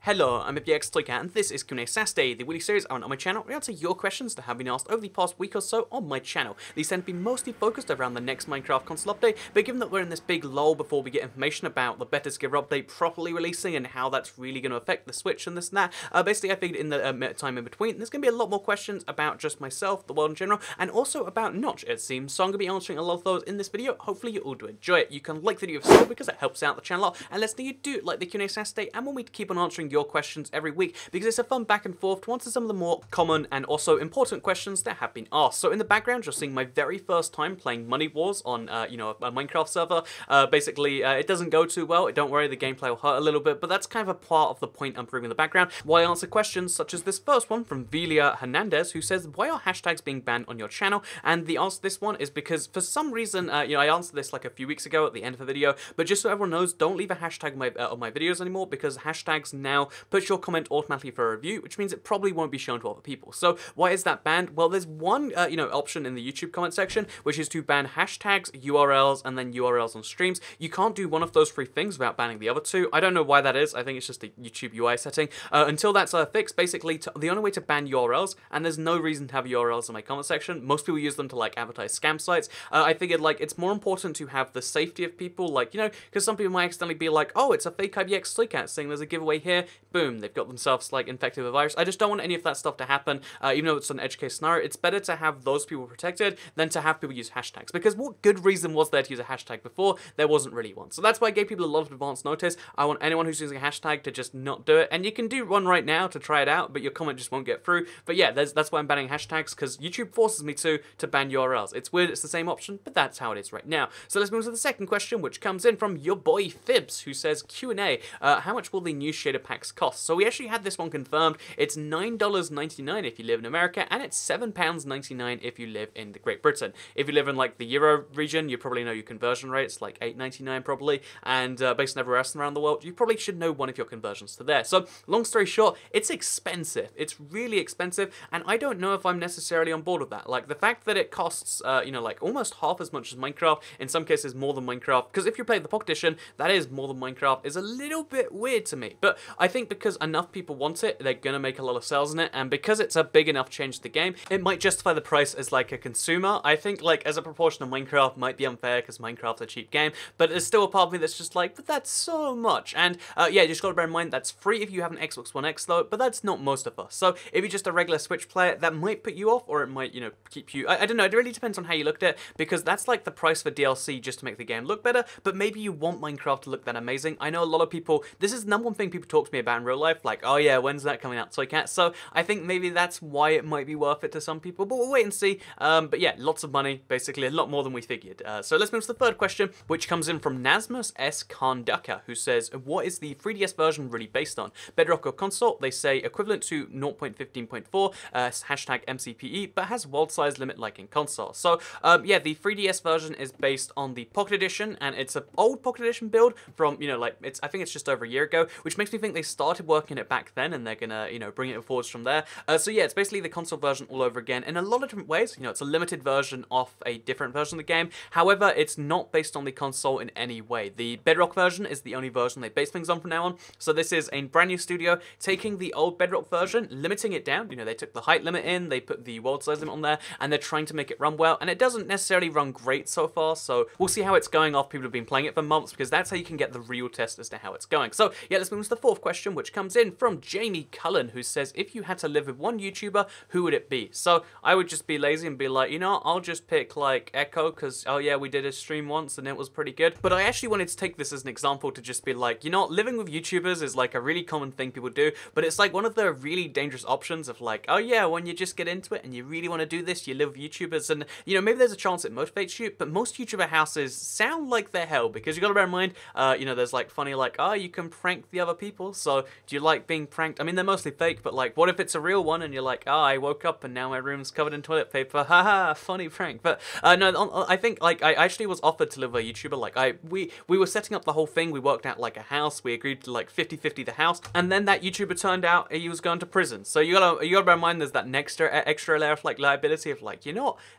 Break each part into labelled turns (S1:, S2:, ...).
S1: Hello, I'm FBX and this is Q&A Saturday, the weekly series on my channel. We answer your questions that have been asked over the past week or so on my channel. These tend to be mostly focused around the next Minecraft console update, but given that we're in this big lull before we get information about the Better Together update properly releasing and how that's really going to affect the Switch and this and that, basically I figured in the time in between, there's going to be a lot more questions about just myself, the world in general, and also about Notch, it seems. So I'm going to be answering a lot of those in this video. Hopefully you all do enjoy it. You can like the video if so, because it helps out the channel a lot, and let's know you do like the Q&A Saturday, and want me to keep on answering your questions every week, because it's a fun back and forth to answer some of the more common and also important questions that have been asked. So in the background, you're seeing my very first time playing Money Wars on, a Minecraft server. Basically, it doesn't go too well. Don't worry, the gameplay will hurt a little bit, but that's kind of a part of the point I'm proving in the background. Why I answer questions such as this first one from Vita Hernandez, who says, why are hashtags being banned on your channel? And the answer to this one is because for some reason, I answered this like a few weeks ago at the end of the video, but just so everyone knows, don't leave a hashtag on my videos anymore, because hashtags now push your comment automatically for a review, which means it probably won't be shown to other people. So why is that banned? Well, there's one option in the YouTube comment section, which is to ban hashtags, URLs, and then URLs on streams. You can't do one of those three things without banning the other two. I don't know why that is. I think it's just a YouTube UI setting. Until that's fixed, basically the only way to ban URLs, and there's no reason to have URLs in my comment section. Most people use them to like advertise scam sites. I figured like it's more important to have the safety of people, like, because some people might accidentally be like, oh, it's a fake IBX Toycat saying there's a giveaway here. Boom, they've got themselves like infected with a virus. I just don't want any of that stuff to happen, even though it's an edge case scenario. It's better to have those people protected than to have people use hashtags, because what good reason was there to use a hashtag before? There wasn't really one. So that's why I gave people a lot of advance notice. I want anyone who's using a hashtag to just not do it, and you can do one right now to try it out, but your comment just won't get through. But yeah, that's why I'm banning hashtags, because YouTube forces me to ban URLs. It's weird, it's the same option, but that's how it is right now. So let's move to the second question, which comes in from your boy Fibs, who says, Q&A, how much will the new shader packs cost? So we actually had this one confirmed. It's $9.99 if you live in America, and it's £7.99 if you live in Great Britain. If you live in like the Euro region, you probably know your conversion rates, like $8.99 probably, and based on everywhere else around the world, you probably should know one of your conversions to there. So long story short, it's expensive. It's really expensive, and I don't know if I'm necessarily on board with that. Like the fact that it costs, like almost half as much as Minecraft, in some cases more than Minecraft, because if you play the Pocket Edition, that is more than Minecraft, is a little bit weird to me. But I think because enough people want it, they're gonna make a lot of sales in it, and because it's a big enough change to the game, it might justify the price as like a consumer. I think like as a proportion of Minecraft might be unfair because Minecraft's a cheap game, but there's still a part of me that's just like, but that's so much. And yeah, just gotta bear in mind that's free if you have an Xbox One X though, but that's not most of us. So if you're just a regular Switch player, that might put you off, or it might, keep you, I don't know, it really depends on how you looked at it, because that's like the price for DLC just to make the game look better, but maybe you want Minecraft to look that amazing. I know a lot of people, this is the number one thing people talk to me about in real life, like, oh yeah, when's that coming out, Toycat? So I think maybe that's why it might be worth it to some people, but we'll wait and see. But yeah, lots of money, basically a lot more than we figured. So let's move to the third question, which comes in from Nasmus S. Kandaka, who says, what is the 3DS version really based on? Bedrock or console? They say equivalent to 0.15.4, hashtag MCPE, but has world size limit like in console. So yeah, the 3DS version is based on the Pocket Edition, and it's an old Pocket Edition build from, I think it's just over a year ago, which makes me think they started working it back then, and they're gonna, bring it forwards from there. So yeah, it's basically the console version all over again in a lot of different ways. It's a limited version of a different version of the game. However, it's not based on the console in any way. The Bedrock version is the only version they base things on from now on. So this is a brand new studio taking the old Bedrock version, limiting it down. They took the height limit in, they put the world size limit on there, and they're trying to make it run well. And it doesn't necessarily run great so far, so we'll see how it's going after people have been playing it for months, because that's how you can get the real test as to how it's going. So yeah, let's move to the fourth question, which comes in from Jamie Cullen, who says, if you had to live with one YouTuber, who would it be? So I would just be lazy and be like, I'll just pick like Echo, because oh yeah, we did a stream once and it was pretty good. But I actually wanted to take this as an example to just be like, living with YouTubers is like a really common thing people do, but it's like one of the really dangerous options of like, oh yeah, when you just get into it and you really want to do this, you live with YouTubers, and maybe there's a chance it motivates you, but most YouTuber houses sound like they're hell, because you gotta bear in mind, there's like funny like, oh, you can prank the other people, so do you like being pranked? I mean, they're mostly fake, but like, what if it's a real one and you're like, oh, I woke up and now my room's covered in toilet paper, haha, funny prank. But no, I think like I actually was offered to live with a YouTuber. Like we were setting up the whole thing, we worked out like a house, we agreed to like 50-50 the house, and then that YouTuber turned out he was going to prison. So you gotta bear in mind there's that extra layer of like liability of like,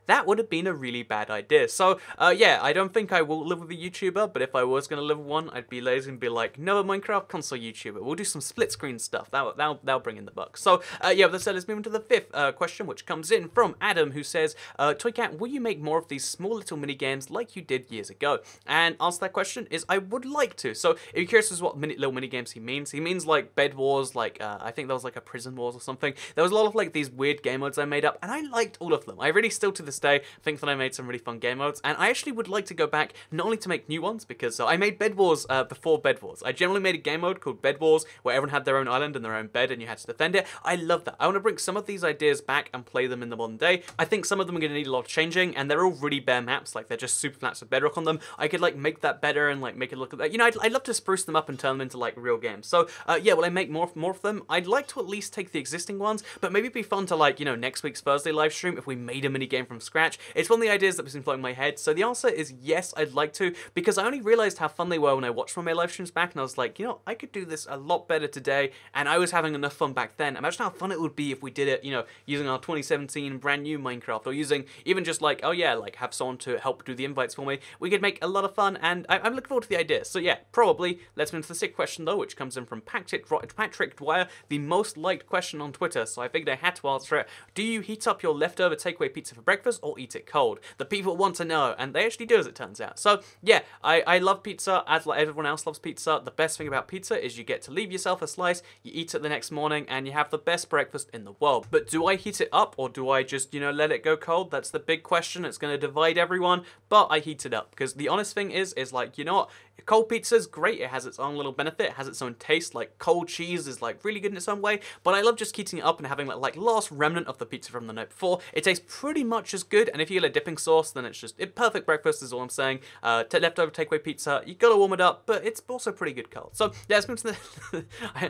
S1: that would have been a really bad idea. So yeah, I don't think I will live with a YouTuber, but if I was gonna live with one, I'd be lazy and be like, no, Minecraft console YouTuber. we'll do some split screen stuff. That'll bring in the bucks. So yeah, with that said, let's move into the fifth question, which comes in from Adam, who says, Toycat, will you make more of these small little mini games like you did years ago? And answer that question is I would like to. So if you're curious as to what little mini games he means like Bed Wars, like I think there was like a Prison Wars or something. There was a lot of like these weird game modes I made up, and I liked all of them. I really still to this day think that I made some really fun game modes, and I actually would like to go back not only to make new ones, because I made Bed Wars before Bed Wars. I generally made a game mode called Bed Wars where everyone had their own island and their own bed and you had to defend it. I love that. I want to bring some of these ideas back and play them in the modern day. I think some of them are going to need a lot of changing, and they're all really bare maps, like they're just super flats with bedrock on them. I could like make that better and like make it look like that. You know, I'd love to spruce them up and turn them into like real games. So yeah, will I make more of them? I'd like to at least take the existing ones, but maybe it'd be fun to like, you know, next week's Thursday live stream if we made a mini game from scratch. It's one of the ideas that was been floating in my head. So the answer is yes, I'd like to, because I only realized how fun they were when I watched one of my live streams back, and I was like, you know, I could do this a lot better today, and I was having enough fun back then. Imagine how fun it would be if we did it, you know, using our 2017 brand new Minecraft, or using even just like, oh yeah, like have someone to help do the invites for me. We could make a lot of fun, and I'm looking forward to the idea. So yeah, probably. Let's move to the sixth question though, which comes in from Patrick Dwyer, the most liked question on Twitter, so I figured I had to answer it. Do you heat up your leftover takeaway pizza for breakfast or eat it cold? The people want to know, and they actually do, as it turns out. So yeah, I love pizza, as like everyone else loves pizza. The best thing about pizza is you get to leave yourself a slice, you eat it the next morning, and you have the best breakfast in the world. But do I heat it up, or do I just, you know, let it go cold? That's the big question. It's going to divide everyone, but I heat it up, because the honest thing is like, you know what? Cold pizza's great, it has its own little benefit, it has its own taste, like cold cheese is like really good in its own way, but I love just heating it up and having like last remnant of the pizza from the night before. It tastes pretty much as good, and if you get a dipping sauce, then it's just perfect breakfast is all I'm saying. Leftover takeaway pizza, you gotta warm it up, but it's also pretty good cold. So yeah, let's move to the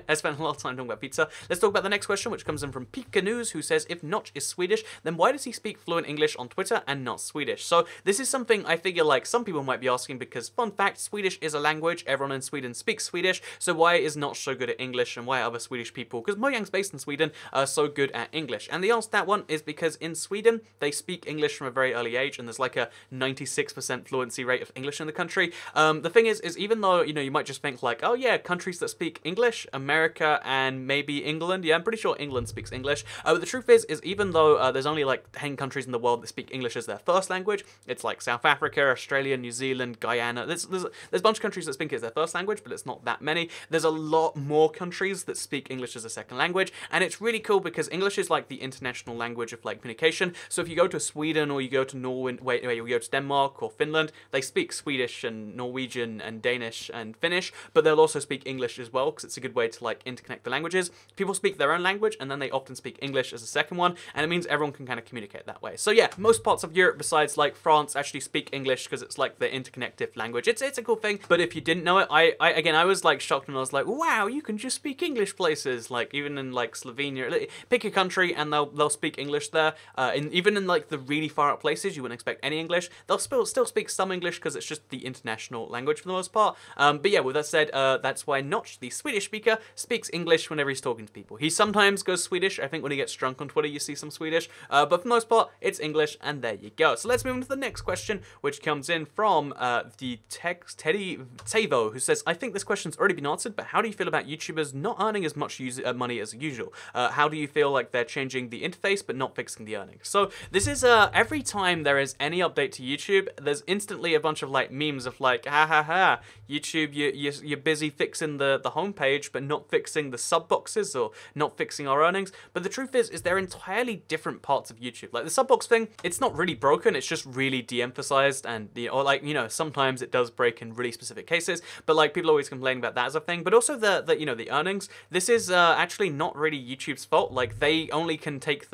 S1: I spent a lot of time talking about pizza. Let's talk about the next question, which comes in from Pika News, who says, if Notch is Swedish, then why does he speak fluent English on Twitter and not Swedish? So this is something I figure like some people might be asking, because fun fact, Swedish is a language. Everyone in Sweden speaks Swedish, so why is Notch so good at English, and why are other Swedish people, because Mojang's based in Sweden, are so good at English? And the answer to that one is because in Sweden, they speak English from a very early age, and there's like a 96% fluency rate of English in the country. The thing is even though, you know, you might just think like, oh yeah, countries that speak English, America and maybe England, yeah, I'm pretty sure England speaks English, but the truth is even though there's only like 10 countries in the world that speak English as their first language, it's like South Africa, Australia, New Zealand, Guyana, there's a bunch of countries that speak it as their first language, but it's not that many. There's a lot more countries that speak English as a second language, and it's really cool because English is like the international language of like communication. So if you go to Sweden, or you go to Norway, you go to Denmark or Finland, they speak Swedish and Norwegian and Danish and Finnish, but they'll also speak English as well, because it's a good way to like interconnect the languages. People speak their own language, and then they often speak English as a second one, and it means everyone can kind of communicate that way. So yeah, most parts of Europe besides like France actually speak English, because it's like the interconnective language. It's a cool thing. But if you didn't know it, I was like shocked when I was like, wow, you can just speak English places, like even in like Slovenia. Pick a country and they'll speak English there. Even in like the really far out places, you wouldn't expect any English. They'll still speak some English, because it's just the international language for the most part. But yeah, with that said, that's why Notch, the Swedish speaker, speaks English whenever he's talking to people. He sometimes goes Swedish. I think when he gets drunk on Twitter, you see some Swedish. But for the most part, it's English, and there you go. So let's move on to the next question, which comes in from the Teddy Tavo, who says, I think this question's already been answered, but how do you feel about YouTubers not earning as much money as usual? How do you feel like they're changing the interface but not fixing the earnings? So this is every time there is any update to YouTube, there's instantly a bunch of like memes of like, ha ha ha, YouTube, you're busy fixing the homepage but not fixing the sub boxes, or not fixing our earnings. But the truth is they're entirely different parts of YouTube. Like the sub box thing, it's not really broken, it's just really de-emphasized, and or like, you know, sometimes it does break in really specific cases, but like people always complain about that as a thing. But also the you know, the earnings, this is actually not really YouTube's fault. Like they only can take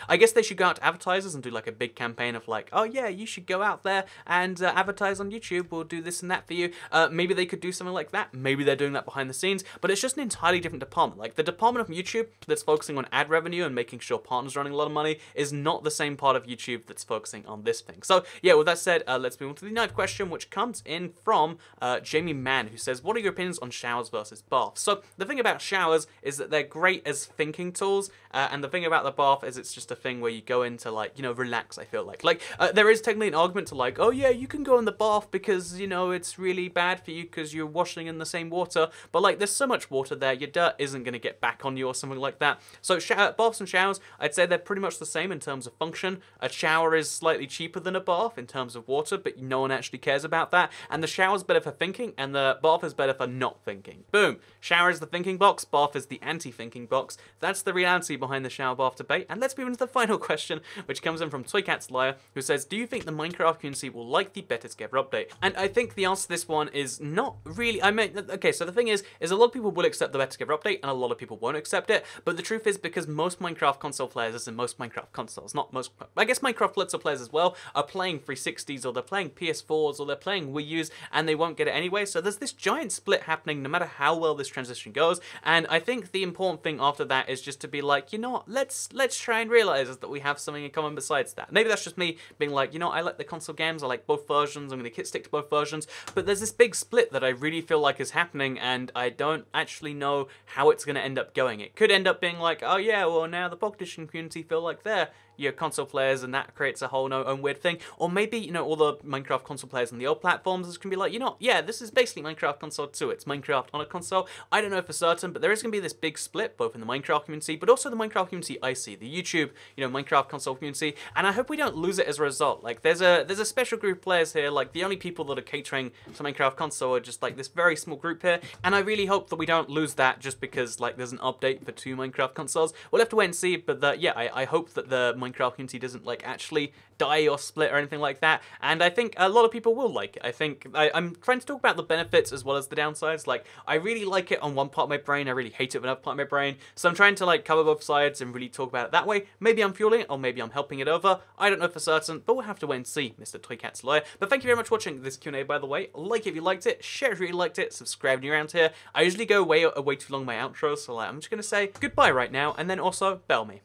S1: I guess they should go out to advertisers and do like a big campaign of like, oh yeah, you should go out there and advertise on YouTube, we'll do this and that for you. Maybe they could do something like that, maybe they're doing that behind the scenes, but it's just an entirely different department. Like the department of YouTube that's focusing on ad revenue and making sure partners are running a lot of money is not the same part of YouTube that's focusing on this thing. So yeah, with that said, let's move on to the ninth question, which comes in from Jamie Mann, who says, what are your opinions on showers versus baths? So the thing about showers is that they're great as thinking tools, and the thing about the bath is it's just a thing where you go into, like, you know, relax, I feel like. Like, there is technically an argument to, like, oh yeah, you can go in the bath because, you know, it's really bad for you because you're washing in the same water, but, like, there's so much water there, your dirt isn't going to get back on you or something like that. So baths and showers, I'd say they're pretty much the same in terms of function. A shower is slightly cheaper than a bath in terms of water, but no one actually cares about that, and the shower's better for thinking, and the bath is better for not thinking. Boom! Shower is the thinking box, bath is the anti-thinking box. That's the reality behind the shower-bath debate, and let's move into the final question, which comes in from Toycat's Liar, who says, do you think the Minecraft community will like the Better Together update? And I think the answer to this one is not really. I mean, okay, so the thing is a lot of people will accept the Better Together update, and a lot of people won't accept it, but the truth is, because most Minecraft console players, and most Minecraft consoles, not most, I guess Minecraft Let's Play players as well, are playing 360s, or they're playing PS4s, or they're playing Wii U's, and they won't get it anyway, so there's this giant split happening no matter how well this transition goes, and I think the important thing after that is just to be like, you know what, let's try and realize that we have something in common besides that. Maybe that's just me being like, you know, I like the console games, I like both versions, I'm going to stick to both versions, but there's this big split that I really feel like is happening, and I don't actually know how it's going to end up going. It could end up being like, oh yeah, well now the Pocket Edition community feel like they're your console players, and that creates a whole own weird thing. Or maybe, you know, all the Minecraft console players on the old platforms is going to be like, you know, yeah, this is basically Minecraft console 2. It's Minecraft on a console. I don't know for certain, but there is going to be this big split, both in the Minecraft community, but also the Minecraft community I see, the YouTube, you know, Minecraft console community, and I hope we don't lose it as a result. Like, there's a special group of players here, like, the only people that are catering to Minecraft console are just, like, this very small group here, and I really hope that we don't lose that just because, like, there's an update for 2 Minecraft consoles. We'll have to wait and see, but yeah, I hope that the Minecraft community doesn't, like, actually die or split or anything like that, and I think a lot of people will like it. I think I'm trying to talk about the benefits as well as the downsides. Like, I really like it on one part of my brain, I really hate it on another part of my brain, so I'm trying to, like, cover both sides and really talk about it that way. Maybe I'm fueling it, or maybe I'm helping it over, I don't know for certain, but we'll have to wait and see, Mr. Toycat's Lawyer. But thank you very much for watching this Q&A, by the way. Like if you liked it, share if you really liked it, subscribe if you're around here. I usually go way too long in my outros, so, like, I'm just gonna say goodbye right now, and then also bell me.